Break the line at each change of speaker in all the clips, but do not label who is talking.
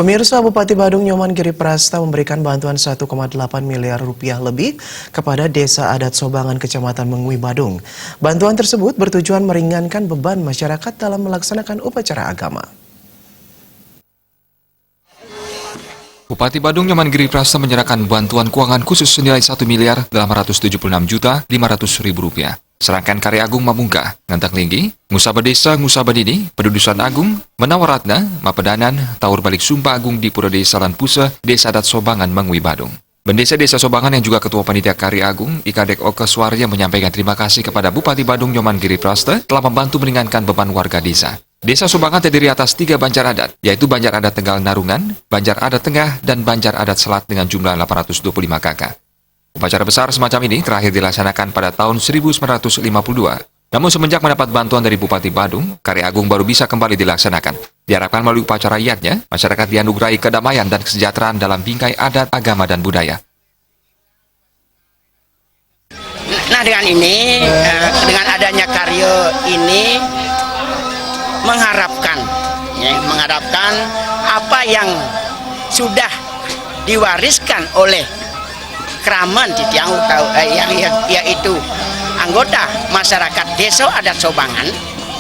Pemirsa, Bupati Badung Nyoman Giri Prasta memberikan bantuan 1,8 miliar rupiah lebih kepada Desa Adat Sobangan, Kecamatan Mengwi, Badung. Bantuan tersebut bertujuan meringankan beban masyarakat dalam melaksanakan upacara agama.
Bupati Badung Nyoman Giri Prasta menyerahkan bantuan keuangan khusus senilai 1.876.500.000 rupiah. Serangkaian karya Agung Mamungka, Ngantang Linggi, Ngusaba Desa, Ngusaba Dini, Pedudusan Agung, Menawaratna, Mapedanan, Taur Balik Sumpah Agung di Pura Desa Lanpuse, Desa Adat Sobangan, Mengwi, Badung. Bendesa Desa Sobangan yang juga Ketua Panitia Karya Agung, Ikadek Oke Suarya menyampaikan terima kasih kepada Bupati Badung Nyoman Giri Prasta telah membantu meringankan beban warga desa. Desa Sobangan terdiri atas 3 banjar adat, yaitu Banjar Adat Tegal Narungan, Banjar Adat Tengah, dan Banjar Adat Selat dengan jumlah 825 kakak. Upacara besar semacam ini terakhir dilaksanakan pada tahun 1952. Namun semenjak mendapat bantuan dari Bupati Badung, Karya Agung baru bisa kembali dilaksanakan. Diharapkan melalui upacara rakyatnya, masyarakat dianugerahi kedamaian dan kesejahteraan dalam bingkai adat, agama, dan budaya.
Nah, dengan ini, dengan adanya karya ini, mengharapkan apa yang sudah diwariskan oleh Kraman di Tiang yaitu anggota masyarakat Desa Adat Sobangan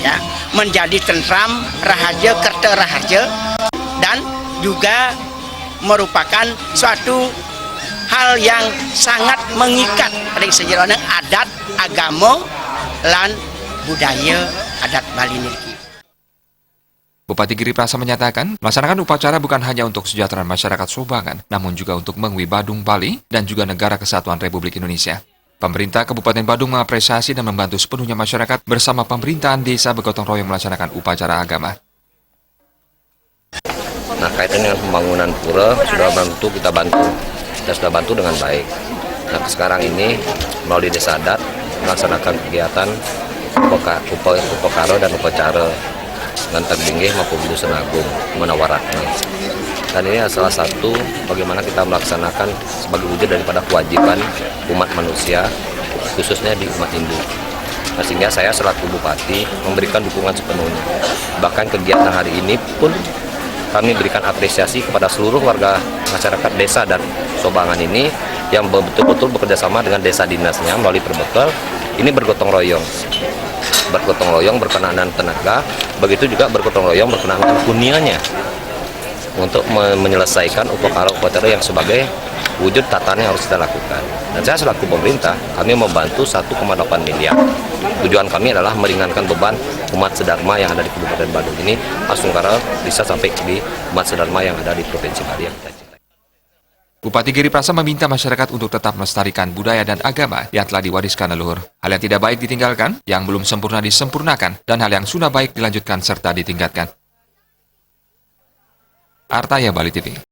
ya, menjadi tentram, rahaja, kerta rahaja, dan juga merupakan suatu hal yang sangat mengikat dari sejarah adat, agama, dan budaya adat Bali niki.
Bupati Giri Prasta menyatakan, melaksanakan upacara bukan hanya untuk kesejahteraan masyarakat Sobangan, namun juga untuk Mengwi, Badung, Bali, dan juga Negara Kesatuan Republik Indonesia. Pemerintah Kabupaten Badung mengapresiasi dan membantu sepenuhnya masyarakat bersama pemerintahan desa bergotong royong melaksanakan upacara agama.
Nah, kaitan dengan pembangunan pura sudah sudah bantu dengan baik. Nah, sekarang ini melalui desa adat melaksanakan kegiatan upakara dan upacara Ngantang Linggi maupun Pedudusan Agung, Menawaratna. Dan ini salah satu bagaimana kita melaksanakan sebagai wujud daripada kewajiban umat manusia, khususnya di umat Hindu. Nah, sehingga saya selaku Bupati memberikan dukungan sepenuhnya. Bahkan kegiatan hari ini pun kami berikan apresiasi kepada seluruh warga masyarakat Desa dan Sobangan ini yang betul-betul bekerjasama dengan desa dinasnya melalui perbekal. Ini bergotong royong berkenaan tenaga, begitu juga bergotong royong berkenaan hunianya untuk menyelesaikan upacara yang sebagai wujud tatanan yang harus kita lakukan. Dan saya selaku pemerintah, kami membantu 1,8 miliar. Tujuan kami adalah meringankan beban umat sedharma yang ada di Kabupaten Badung ini, Asungkara bisa sampai di umat sedharma yang ada di Provinsi Bali yang kita cintai.
Bupati Giri Prasta meminta masyarakat untuk tetap melestarikan budaya dan agama yang telah diwariskan leluhur. Hal yang tidak baik ditinggalkan, yang belum sempurna disempurnakan, dan hal yang sudah baik dilanjutkan serta ditingkatkan. Artaya Bali TV.